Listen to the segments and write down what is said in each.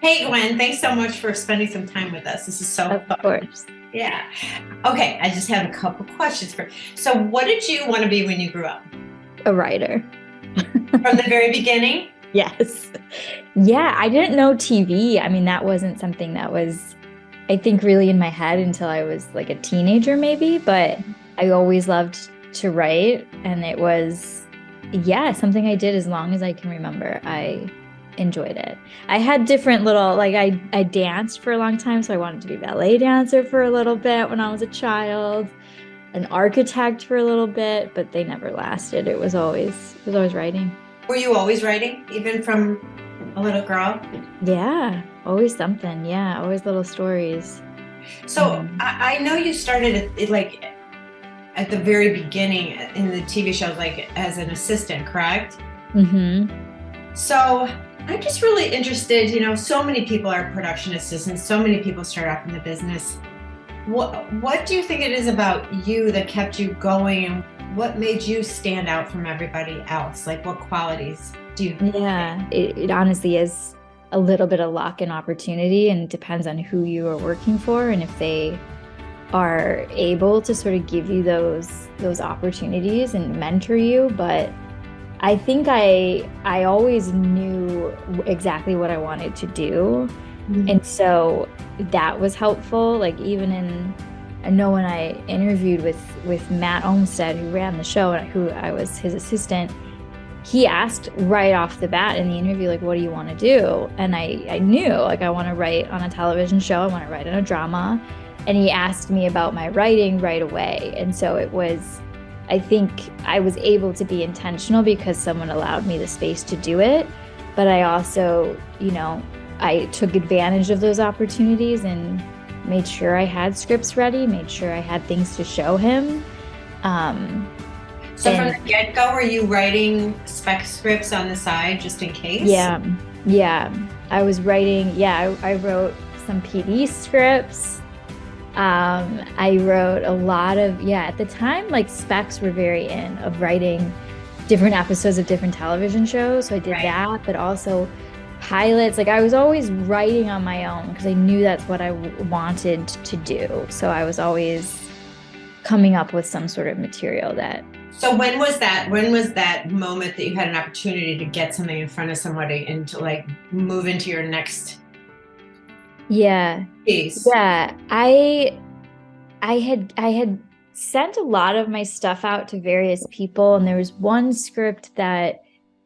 Hey, Gwen, thanks so much for spending some time with us. This is so Of fun. course. Yeah. Okay, I just have a couple questions for. So, what did you want to be when you grew up? A writer. From the very beginning? Yes. Yeah, I didn't know TV. I mean, that wasn't something that was, I think, really in my head until I was like a teenager, maybe. But I always loved to write. And it was, yeah, something I did as long as I can remember. I enjoyed it. I had different little, like, I danced for a long time. So I wanted to be a ballet dancer for a little bit when I was a child, an architect for a little bit, but they never lasted. It was always writing. Were you always writing, even from a little girl? Yeah, always something. Yeah, always little stories. So, Um, I know you started like at the very beginning in the TV shows, like as an assistant, correct? hmm So, I'm just really interested. So many people are production assistants, so many people start off in the business. What do you think it is about you that kept you going, and what made you stand out from everybody else? Like, what qualities do you think? Yeah, it honestly is a little bit of luck and opportunity, and it depends on who you are working for and if they are able to sort of give you those opportunities and mentor you. But I think I always knew exactly what I wanted to do. Mhm. And so that was helpful. Like even I know when I interviewed with Matt Olmstead, who ran the show and who I was his assistant, he asked right off the bat in the interview, like, what do you want to do? And I knew, like, I want to write on a television show, I want to write in a drama. And he asked me about my writing right away. And so I think I was able to be intentional because someone allowed me the space to do it. But I also, I took advantage of those opportunities and made sure I had scripts ready, made sure I had things to show him. Um, So, from and the get-go, were you writing spec scripts on the side just in case? yeah, yeah, I was writing, yeah, I wrote some PD scripts. I wrote a lot of, yeah, at the time, like specs were very in of writing different episodes of different television shows. So I did Right. that, but also pilots. Like I was always writing on my own because I knew that's what I wanted to do. So I was always coming up with some sort of material that, So, when was that? When was that moment that you had an opportunity to get something in front of somebody and to like move into your next yeah, piece? yeah. I had sent a lot of my stuff out to various people, and there was one script that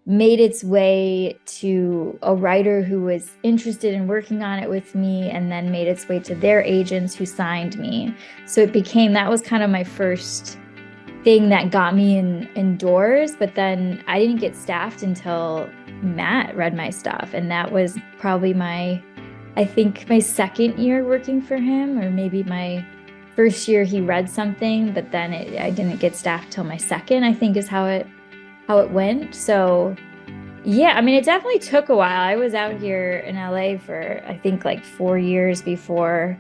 made its way to a writer who was interested in working on it with me, and then made its way to their agents who signed me. So that was kind of my first thing that got me in doors. But then I didn't get staffed until Matt read my stuff, and that was probably I think my second year working for him, or maybe my first year he read something, but then I didn't get staffed till my second, I think is how it went. So yeah, I mean, it definitely took a while. I was out here in LA for I think like 4 years before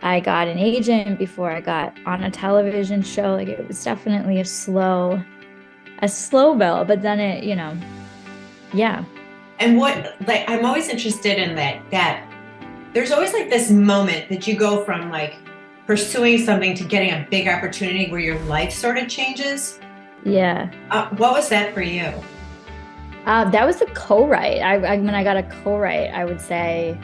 I got an agent, before I got on a television show. Like it was definitely a slow build, but then yeah. And what, like, I'm always interested in that there's always like this moment that you go from like pursuing something to getting a big opportunity where your life sort of changes. Yeah. What was that for you? That was the co-write. When I got a co-write, I would say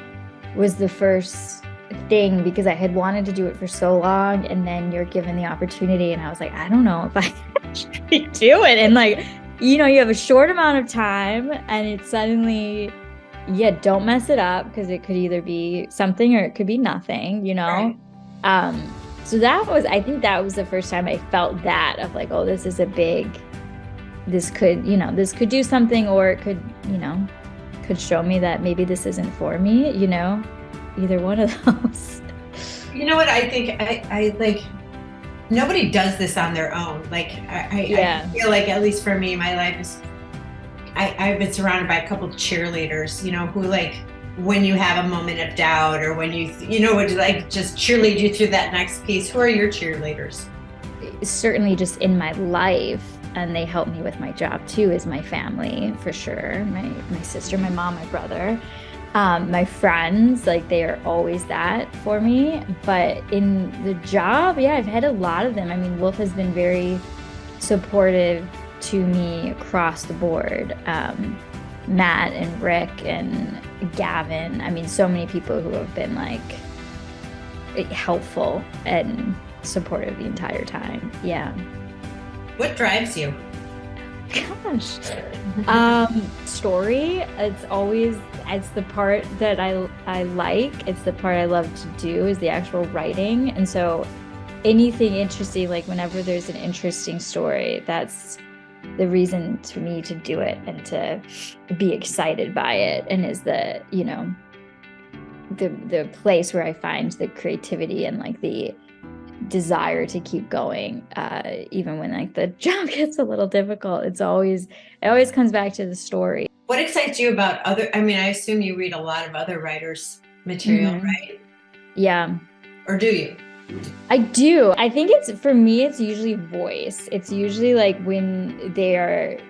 was the first thing because I had wanted to do it for so long, and then you're given the opportunity, and I was like, I don't know if I should do it. And like, you have a short amount of time, and it's suddenly, yeah, don't mess it up because it could either be something or it could be nothing, you know? Right. Um, so I think that was the first time I felt that of like, oh, this is this could do something, or it could show me that maybe this isn't for me, either one of those. You know what I think? I like nobody does this on their own. Like I Yeah. feel like, at least for me, my life is I've been surrounded by a couple of cheerleaders, who, like, when you have a moment of doubt, or when would like just cheerlead you through that next piece. Who are your cheerleaders? Certainly just in my life, and they help me with my job too, is my family for sure. My sister, my mom, my brother. My friends, like they are always that for me. But in the job, yeah, I've had a lot of them. I mean, Wolf has been very supportive to me across the board. Matt and Rick and Gavin. I mean, so many people who have been like helpful and supportive the entire time. Yeah. What drives you? Gosh. Story. It's the part that I like. It's the part I love to do is the actual writing. And so anything interesting, like whenever there's an interesting story, that's the reason to me to do it and to be excited by it. And is the place where I find the creativity and like the desire to keep going, even when like the job gets a little difficult. It always comes back to the story. What excites you about I assume you read a lot of other writers' material, right? Yeah. Or do you? I do. I think for me, it's usually voice. It's usually like when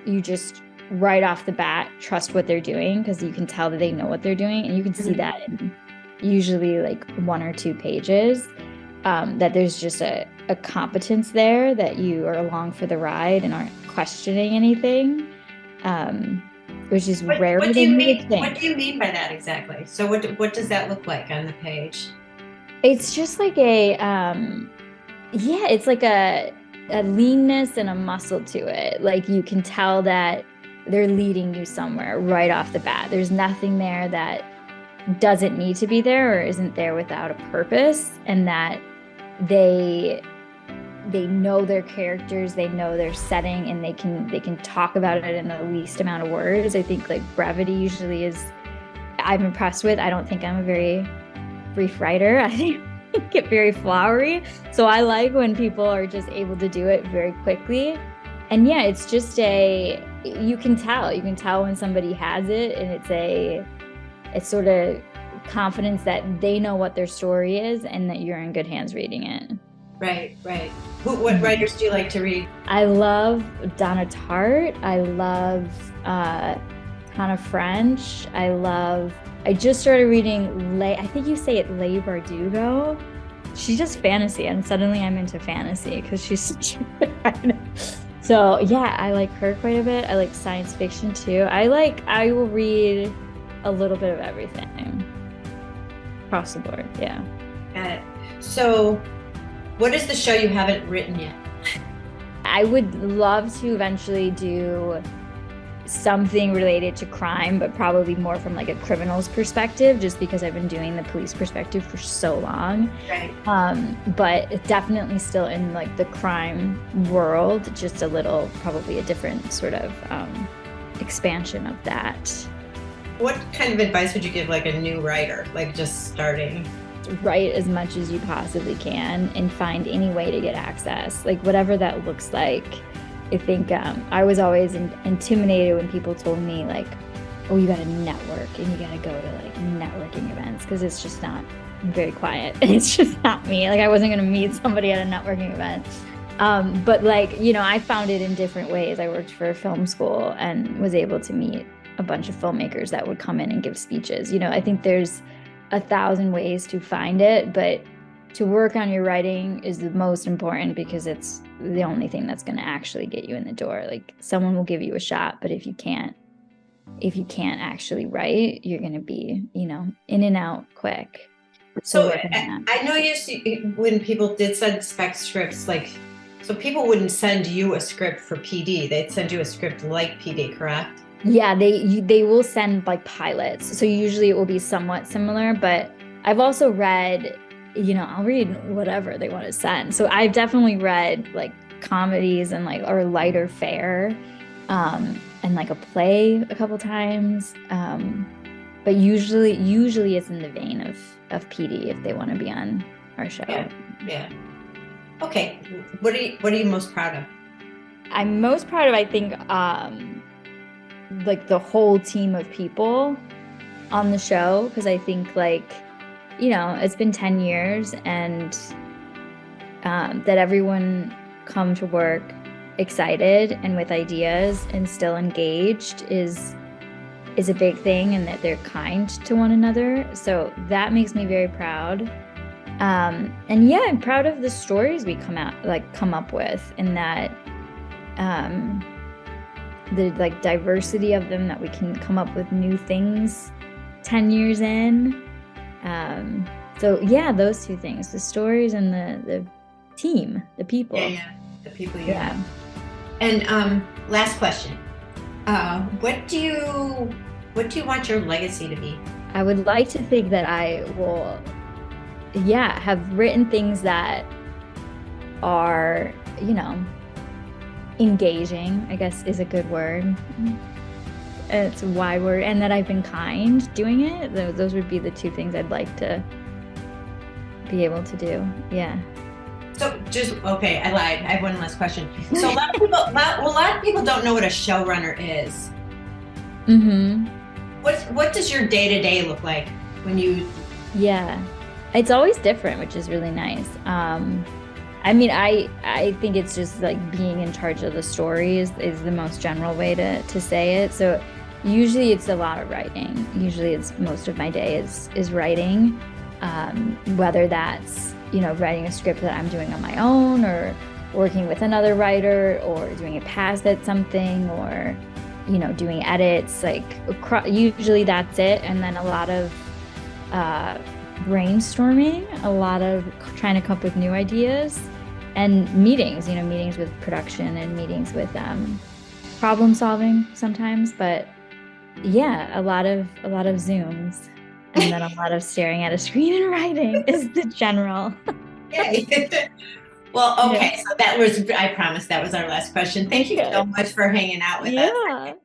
you just right off the bat trust what they're doing because you can tell that they know what they're doing, and you can see that in usually like 1 or 2 pages. That there's just a competence there, that you are along for the ride and aren't questioning anything, which is rarer than you would think. What do you mean by that exactly? So what does that look like on the page? It's just like it's like a leanness and a muscle to it. Like you can tell that they're leading you somewhere right off the bat. There's nothing there that doesn't need to be there or isn't there without a purpose, and that they know their characters, they know their setting, and they can talk about it in the least amount of words. I think like brevity usually I'm impressed with. I don't think I'm a very brief writer. I think I get very flowery. So I like when people are just able to do it very quickly. And yeah, it's just you can tell when somebody has it, and it's sort of confidence that they know what their story is and that you're in good hands reading it. Right. What writers do you like to read? I love Donna Tartt. I love Hannah French. I just started reading I think you say it, Leigh Bardugo. She does fantasy, and suddenly I'm into fantasy because she's such a good writer. So yeah, I like her quite a bit. I like science fiction too. I will read a little bit of everything across the board. Yeah. Got it. So what is the show you haven't written yet? I would love to eventually do something related to crime, but probably more from like a criminal's perspective, just because I've been doing the police perspective for so long. Right. But definitely still in like the crime world, just a little, probably a different sort of expansion of that. What kind of advice would you give like a new writer, like just starting? Write as much as you possibly can and find any way to get access, like whatever that looks like. I think I was always intimidated when people told me like, oh, you got to network and you got to go to like networking events, because it's just not very quiet. It's just not me. Like I wasn't going to meet somebody at a networking event. But like, I found it in different ways. I worked for a film school and was able to meet a bunch of filmmakers that would come in and give speeches. I think there's 1,000 ways to find it, but to work on your writing is the most important, because it's the only thing that's going to actually get you in the door. Like someone will give you a shot, but if you can't actually write, you're going to be, in and out quick. So I know you see when people did send spec scripts, like, so people wouldn't send you a script for PD. They'd send you a script like PD, correct? Yeah, they will send like pilots. So usually it will be somewhat similar, but I've also read, I'll read whatever they want to send. So I've definitely read like comedies and like, or lighter fare, and like a play a couple times. But usually it's in the vein of PD if they want to be on our show. Yeah. Okay. What are you most proud of? I'm most proud of, I think, like the whole team of people on the show, because I think like, it's been 10 years, and that everyone come to work excited and with ideas and still engaged is is a big thing, and that they're kind to one another. So that makes me very proud. And yeah, I'm proud of the stories we come up with, and that the like diversity of them, that we can come up with new things 10 years in. So yeah, those two things, the stories and the team, the people. Yeah, the people. Yeah. And last question. What do you want your legacy to be? I would like to think that I will, have written things that are, engaging, I guess is a good word. It's a wide word. And that I've been kind doing it. Those would be the two things I'd like to be able to do. Yeah. So okay, I lied. I have one last question. So a lot of people don't know what a showrunner is. Mm-hmm. What does your day-to-day look like when you? Yeah, it's always different, which is really nice. I think it's just like being in charge of the story is the most general way to say it. So usually it's a lot of writing. Usually it's most of my day is writing, whether that's, writing a script that I'm doing on my own, or working with another writer, or doing a pass at something, or, doing edits. Like usually that's it. And then a lot of brainstorming, a lot of trying to come up with new ideas, and meetings, meetings with production, and meetings with problem solving sometimes. But yeah, a lot of Zooms, and then a lot of staring at a screen and writing is the general. Yay. Well, okay. Yeah. So I promise that was our last question. Thank you so much for hanging out with us.